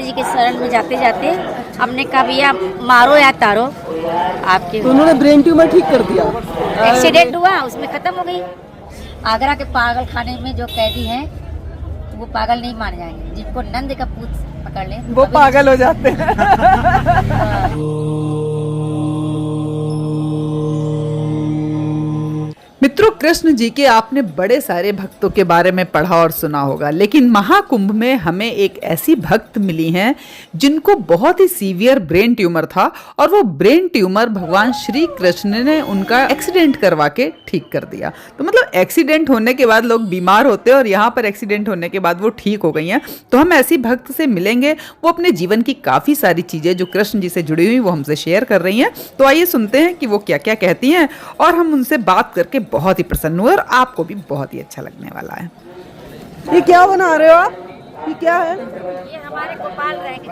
जी के शरण में जाते जाते हमने कहा भैया मारो या तारो आपके। तो उन्होंने ब्रेन ट्यूमर ठीक कर दिया। एक्सीडेंट हुआ, उसमें खत्म हो गई। आगरा के पागल खाने में जो कैदी हैं वो पागल नहीं मान जाएंगे, जिनको नंद का पूत पकड़ ले वो पागल हो जाते हैं। मित्रों, कृष्ण जी के आपने बड़े सारे भक्तों के बारे में पढ़ा और सुना होगा, लेकिन महाकुंभ में हमें एक ऐसी भक्त मिली हैं जिनको बहुत ही सीवियर ब्रेन ट्यूमर था और वो ब्रेन ट्यूमर भगवान श्री कृष्ण ने उनका एक्सीडेंट करवा के ठीक कर दिया। तो मतलब एक्सीडेंट होने के बाद लोग बीमार होते हैं और यहाँ पर एक्सीडेंट होने के बाद वो ठीक हो गई हैं। तो हम ऐसी भक्त से मिलेंगे, वो अपने जीवन की काफ़ी सारी चीज़ें जो कृष्ण जी से जुड़ी हुई वो हमसे शेयर कर रही हैं। तो आइए सुनते हैं कि वो क्या क्या कहती हैं और हम उनसे बात करके बहुत ही प्रसन्न हुए और आपको भी बहुत ही अच्छा लगने वाला है। ये क्या बना रहे हो आप? ये क्या है? ये हमारे गोपाल रहेंगे,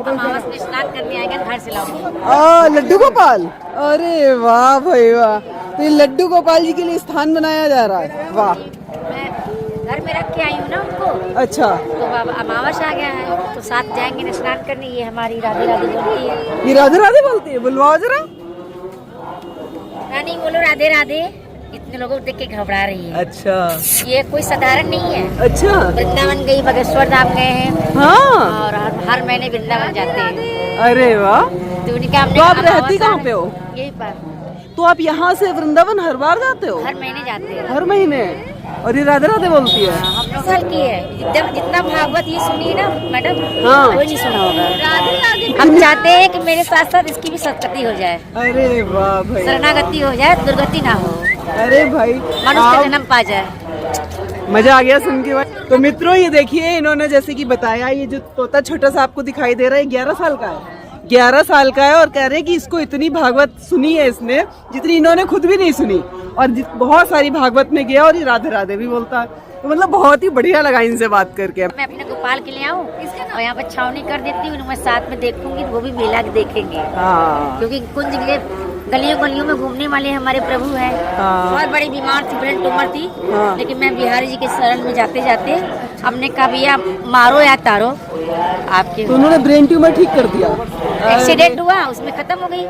अमावस में स्नान करने आएंगे, घर से लाऊंगी। लड्डू गोपाल, अरे वाह भाई वाह। तो ये लड्डू गोपाल जी के लिए स्थान बनाया जा रहा है, वाह। मैं घर में रख के आई हूँ ना उनको। अच्छा, तो बाबा अमावस आ गया है तो साथ जाएंगे ना स्नान करने। ये हमारी राधे राधे बोलती है। ये राधे राधे बोलती है, बुलवाओ जरा। रानी बोलो राधे राधे। इतने लोगों को देख के घबरा रही है। अच्छा, ये कोई साधारण नहीं है। अच्छा, वृंदावन गई, बागेश्वर धाम गए हैं। हाँ, और हर महीने वृंदावन जाते हैं। अरे वाह। तो उनका हमने तो आप अमावस रहती कहाँ पे हो? यही पर। तो आप यहाँ से वृंदावन हर बार जाते हो? हर महीने जाते हैं। हर महीने? और ये राधे राधे बोलती है? हम लोग साल की है। जितना भागवत ये सुनी ना मैडम, हाँ, कोई नहीं सुना होगा। हम चाहते हैं कि मेरे साथ साथ इसकी भी सदगति हो जाए। अरे वाह भाई, शरणागति हो जाए, दुर्गति ना हो। अरे भाई, मनुष्य का जन्म पा जाए। मजा आ गया सुन के भाई। तो मित्रों, ये देखिए इन्होंने जैसे कि बताया, ये जो तोता छोटा सा आपको दिखाई दे रहा है 11 साल का है। 11 साल का है और कह रहे हैं कि इसको इतनी भागवत सुनी है इसने जितनी इन्होंने खुद भी नहीं सुनी, और बहुत सारी भागवत में गया और ये राधे राधे भी बोलता है। तो मतलब बहुत ही बढ़िया लगा इनसे बात करके। मैं अपने गोपाल के लिए आऊँ और यहाँ पर छावनी कर देती हूँ, मैं साथ में देखूंगी, वो भी मेला देखेंगे। हाँ, क्योंकि कुंज के गलियों गलियों में घूमने वाले हमारे प्रभु हैं। हाँ, बहुत बड़ी बीमार थी, ब्रेन ट्यूमर थी। हाँ, लेकिन मैं बिहारी जी के शरण में जाते जाते हमने कहा भैया मारो या तारो आपके। तो उन्होंने ब्रेन ट्यूमर ठीक कर दिया। एक्सीडेंट हुआ, उसमें खत्म हो गई।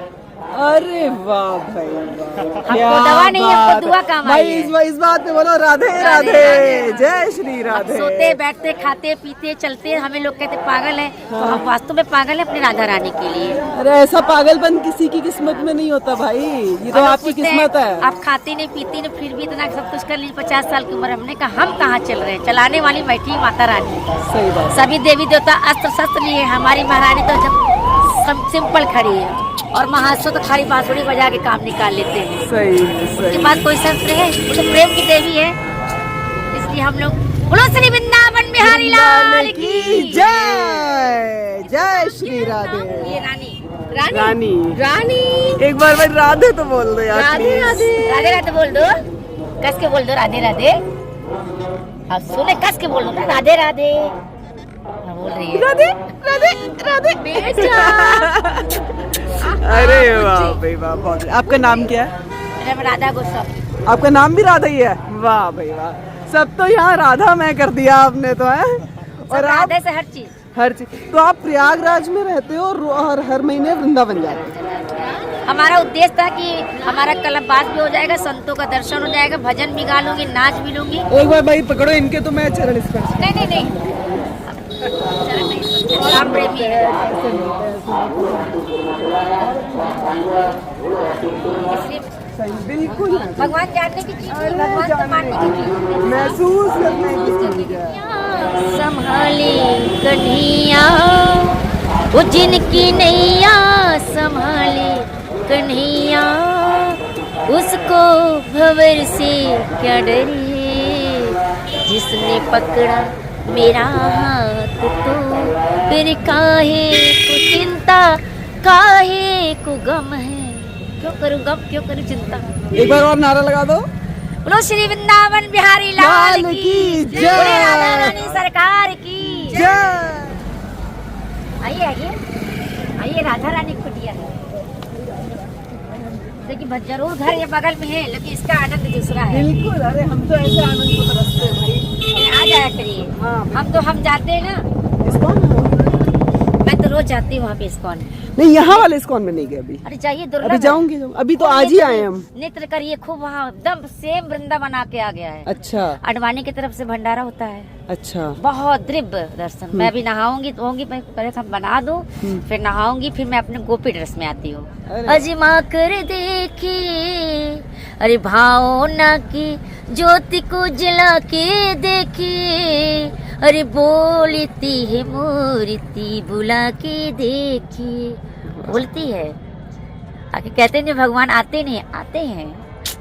अरे वाह भाई वाह। हमको दवा नहीं, हमको दुआ काम आई है। भाई इस बात पे बोलो राधे राधे, जय श्री राधे। सोते बैठते खाते पीते चलते, हमें लोग कहते पागल है। तो हम वास्तव में पागल है अपनी राधा रानी के लिए। अरे ऐसा पागलपन किसी की किस्मत में नहीं होता भाई, ये तो आपकी किस्मत है। आप खाती नहीं पीती नहीं फिर भी इतना सब कुछ कर ली। 50 साल की उम्र। हमने कहा हम कहाँ चल रहे हैं, चलाने वाली बैठी माता रानी। सही बात। सभी देवी देवता अस्त्र शस्त्र लिए, हमारी महारानी तो जब सिंपल खड़ी है और महासो तो खाली बांसुरी बजा के काम निकाल लेते हैं। सही उसके बाद कोई शस्त्र है? वो तो प्रेम की देवी है। इसलिए हम लोग बोलो श्री वृंदावन बिहारी लाल की जय, जय श्री राधे। ये रानी रानी रानी एक बार भाई राधे तो बोल दो यार, राधे राधे राधे राधे बोल दो, कस के बोल दो राधे राधे। अब सुने कस के बोल दो ना राधे राधे। बोल रही है राधे राधे राधे बेटा। अरे वाह भाई वाह, बहुत। आपका नाम क्या है? मेरा राधा गोस्वामी। आपका नाम भी राधा ही है? वाह भाई वाह, सब तो यहाँ राधा मैं कर दिया आपने तो है। और आप राधे से हर चीज। तो आप प्रयागराज में रहते हो और हर महीने वृंदावन जाते हो? हमारा उद्देश्य था कि हमारा कलमबाज भी हो जाएगा, संतों का दर्शन हो जाएगा, भजन भी गा लूंगी, नाच भी लूंगी। एक बार भाई पकड़ो इनके, तो मैं चरण स्पर्श। नहीं नहीं नहीं, राम प्रेमी है। बिल्कुल भगवान जानने की चीज नहीं, भगवान को मानने की चीज। महसूस करने की चीज है। संभाले कन्हैया वो जिनकी नैया, संभाले कन्हैया उसको भंवर से क्या डर है। जिसने पकड़ा मेरा हाथ तो फिर काहे को चिंता, काहे को गम है। क्यों करूँ गम, क्यों करूँ चिंता। एक बार और नारा लगा दो। बोलो श्री वृंदावन बिहारी लाल की जय, राधा रानी सरकार की जय। आइए आइए आइए, राधा रानी कुटिया है। देखिए जरूर घर ये बगल में है, लेकिन इसका आनंद दूसरा है। बिल्कुल, अरे हम तो ऐसे आनंद को तरसते हैं भाई। आ जाया करिए। हाँ, हम जाते हैं ना। इसको रोज जाती हूँ वहाँ पे इस्कॉन। नहीं, यहाँ वाले इस्कॉन में नहीं गए अभी। अरे जाइए, दुर्लभ अभी है। जाऊंगी, अभी तो आज ही आए हम। नृत्य करिए खूब, वहाँ एकदम सेम वृंदावन आके आ गया है। अच्छा अडवाणी की तरफ से भंडारा होता है, अच्छा। बहुत दिव्य दर्शन। मैं भी नहाऊंगी धोऊंगी, मैं पहले सब बना दूं, फिर नहाऊंगी, फिर मैं अपने गोपी ड्रेस में आती हूँ। अजमा कर देखी, अरे भावना की ज्योति को जला के देखी, अरे बोलती है मूर्ति बुला के देखी, बोलती है। आके कहते नहीं भगवान आते नहीं, आते हैं।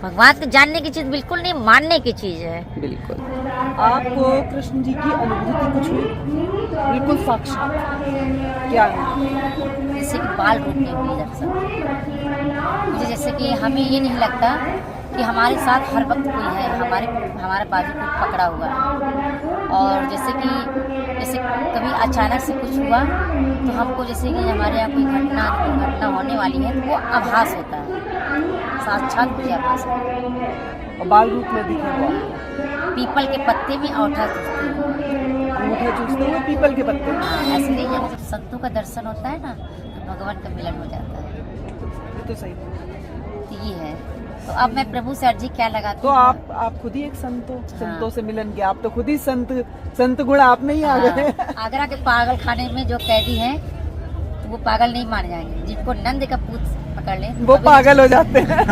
भगवान तो जानने की चीज बिल्कुल नहीं, मानने की चीज है। बिल्कुल। आपको कृष्ण जी की अनुभूति कुछ हुई? बिल्कुल साक्षात क्या? जैसे कि बाल रूप में हुई दर्शन मुझे, जैसे कि हमें ये नहीं लगता कि हमारे साथ हर वक्त कोई है, हमारे बाजू को पकड़ा हुआ है। और जैसे कभी अचानक से कुछ हुआ तो हमको जैसे कि हमारे यहाँ कोई घटना होने वाली है, तो वो आभास होता है, साक्षात मुझे आभास होता है। और बाल रूप में दिखे हुआ पीपल के पत्ते में औंठा चूसते हुए, अंगूठा चूसते हुए पीपल के पत्ते में। ऐसे नहीं, जब संतों का दर्शन होता है ना तो भगवान का मिलन हो जाता है। ये तो सही। तो ये है। तो अब मैं प्रभु से अर्जी क्या लगाती तो हूँ? आप खुद ही एक संतों से मिलन किया, आप तो खुद ही संत गुण आप में ही आ गए। आगरा के पागल खाने में जो कैदी हैं तो वो पागल नहीं मान जाएंगे। जिनको नंद का पूत पकड़ ले वो पागल हो जाते हैं।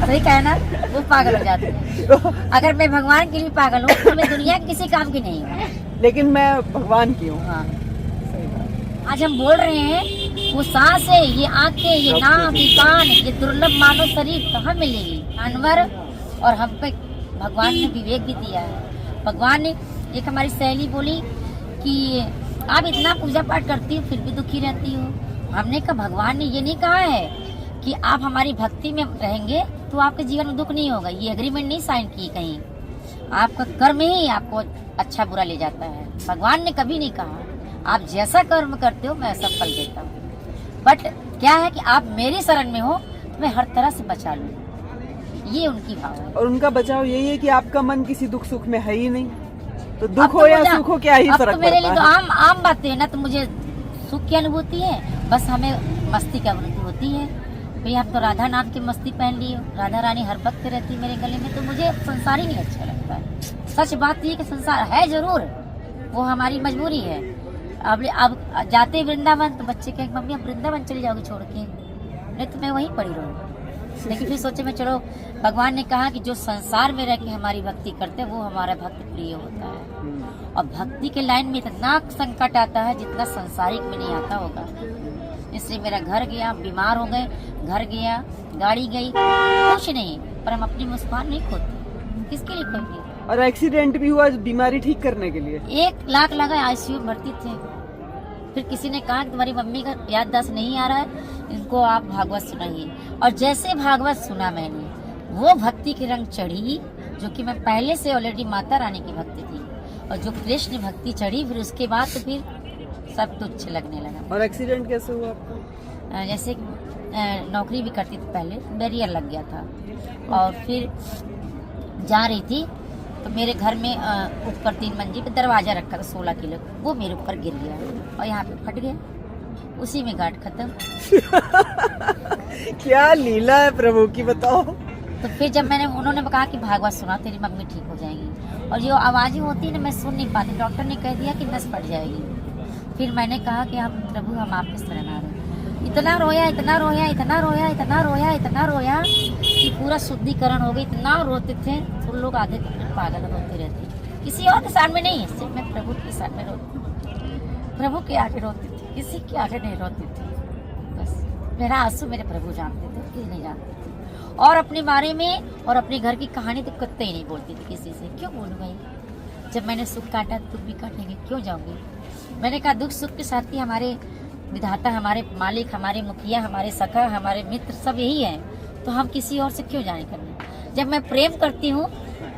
सही कहा ना, वो पागल हो जाते हैं। अगर मैं भगवान के लिए पागल हूँ तो मैं दुनिया के किसी काम की नहीं हूँ, लेकिन मैं भगवान की हूँ। हाँ। आज हम बोल रहे हैं, वो सांस है, ये आंखें, ये नाक, ये कान, ये दुर्लभ मानव शरीर कहाँ मिलेगी? जानवर। और हम पे भगवान ने विवेक भी दिया है। भगवान ने, एक हमारी सहेली बोली कि आप इतना पूजा पाठ करती हो फिर भी दुखी रहती हो। हमने कहा भगवान ने ये नहीं कहा है कि आप हमारी भक्ति में रहेंगे तो आपके जीवन में दुख नहीं होगा। ये एग्रीमेंट नहीं साइन की कहीं, आपका कर्म ही आपको अच्छा बुरा ले जाता है। भगवान ने कभी नहीं कहा आप जैसा कर्म करते हो मैं ऐसा फल देता हूँ, बट क्या है कि आप मेरी शरण में हो तो मैं हर तरह से बचा लूँ। ये उनकी भाव है। और उनका बचाव यही है कि आपका मन किसी दुख सुख में है ही नहीं, तो दुख हो या सुख हो क्या ही फर्क तो मेरे लिए पड़ता तो आम बातें है ना। तो मुझे सुख की अनुभूति है, बस हमें मस्ती की अनुभूति होती है। भाई आप तो राधा नाम की मस्ती पहन ली हो, राधा रानी हर वक्त रहती मेरे गले में, तो मुझे संसार ही नहीं अच्छा लगता है। सच बात ये कि संसार है जरूर, वो हमारी मजबूरी है। अब जाते वृंदावन तो बच्चे कहेंगे मम्मी अब वृंदावन चली जाओगे छोड़ के, नहीं तो मैं वहीं पड़ी रहूँ। लेकिन फिर सोचे मैं चलो, भगवान ने कहा कि जो संसार में रह के हमारी भक्ति करते हैं वो हमारा भक्त प्रिय होता है। और भक्ति के लाइन में इतना संकट आता है जितना संसारिक में नहीं आता होगा। इसलिए मेरा घर गया, बीमार हो गए, घर गया, गाड़ी गई, कुछ नहीं, पर हम अपनी मुस्कान नहीं खोते। किसके लिए खोएंगे? और एक्सीडेंट भी हुआ बीमारी ठीक करने के लिए 1 लाख लगा, आईसीयू भर्ती थे। फिर किसी ने कहा कि तुम्हारी मम्मी का याददाश्त नहीं आ रहा है, इनको आप भागवत सुनाइए। और जैसे भागवत सुना मैंने, वो भक्ति के रंग चढ़ी, जो कि मैं पहले से ऑलरेडी माता रानी की भक्ति थी, और जो कृष्ण भक्ति चढ़ी, फिर उसके बाद तो फिर सब तुच्छ लगने लगा। और एक्सीडेंट कैसे हुआ आपका? जैसे नौकरी भी करती थी पहले, बैरियर लग गया था, और फिर जा रही थी तो मेरे घर में ऊपर 3 मंजिल पे दरवाजा रखा था 16 किलो, वो मेरे ऊपर गिर गया और यहाँ पे फट गया, उसी में गांठ खत्म। क्या लीला है प्रभु की, बताओ। तो फिर जब उन्होंने कहा कि भागवत सुना तेरी मम्मी ठीक हो जाएगी, और जो आवाज़ें होती है ना मैं सुन नहीं पाती, डॉक्टर ने कह दिया कि नस फट जाएगी। फिर मैंने कहा कि हम प्रभु हम आपके शरण आ रहे हैं। इतना रोया, इतना रोया, इतना रोया, इतना रोया, इतना रोया कि पूरा शुद्धिकरण हो गई। इतना रोते थे तो लोग आधे पागल होते रहते, किसी और के सामने नहीं, सिर्फ मैं प्रभु के सामने रोती, प्रभु के आगे रोती थी, किसी के आगे नहीं रोती थी। बस मेरा आंसू मेरे प्रभु जानते थे, किसी नहीं जानते थे। और अपने बारे में और अपने घर की कहानी तो कत्ते ही नहीं बोलती थी किसी से। क्यों बोलूँ भाई, जब मैंने सुख काटा तुम भी काटेंगे, क्यों जाओगे? मैंने कहा दुख सुख के साथ ही हमारे विधाता, हमारे मालिक, हमारे मुखिया, हमारे सखा, हमारे मित्र सब यही हैं, तो हम किसी और से क्यों जाने करने। जब मैं प्रेम करती हूँ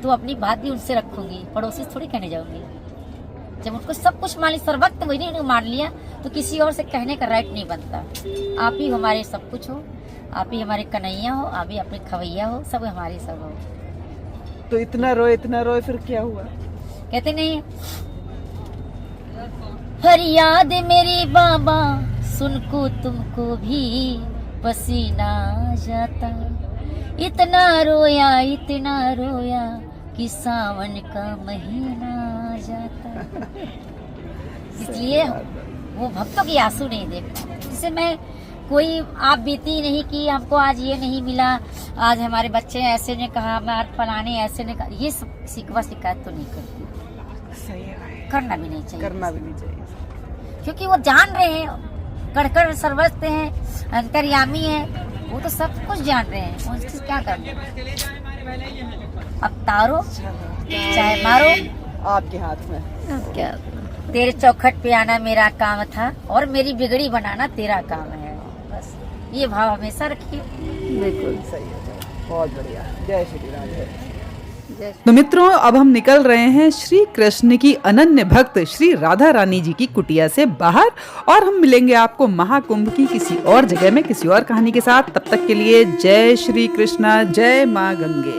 तो अपनी बात भी उनसे रखूंगी, पड़ोसी थोड़ी कहने जाऊंगी। जब उनको सब कुछ मान लिया, सर्वक्त वही नहीं मान लिया, तो किसी और से कहने का राइट नहीं बनता। आप ही हमारे सब कुछ हो, आप ही हमारे कन्हैया हो, आप ही अपने खवैया हो, सब हमारे सब हो। तो इतना रोए फिर क्या हुआ? कहते नहीं फरियाद मेरी बाबा सुन को तुमको भी पसीना आ जाता, इतना रोया कि सावन का महीना आ जाता। इसलिए वो भक्तों की आंसू नहीं देखता। जिससे मैं कोई आप बीती नहीं कि हमको आज ये नहीं मिला, आज हमारे बच्चे ऐसे ने कहा, मैं फलाने ऐसे ने कहा, ये सब शिकवा शिकायत तो नहीं करती। सही है, करना भी नहीं चाहिए, करना भी नहीं चाहिए। क्योंकि वो जान रहे हैं, कड़कड़ सर्वस्व हैं, अंतर्यामी है, वो तो सब कुछ जान रहे हैं, उससे क्या करना। अब तारो चाहे मारो, आपके हाथ में। अब क्या, तेरे चौखट पे आना मेरा काम था और मेरी बिगड़ी बनाना तेरा काम है। बस ये भाव हमेशा रखिए। बिल्कुल सही है, बहुत बढ़िया। जय श्री राम। तो मित्रों, अब हम निकल रहे हैं श्री कृष्ण की अनन्य भक्त श्री राधा रानी जी की कुटिया से बाहर, और हम मिलेंगे आपको महाकुंभ की किसी और जगह में किसी और कहानी के साथ। तब तक के लिए जय श्री कृष्णा, जय माँ गंगे।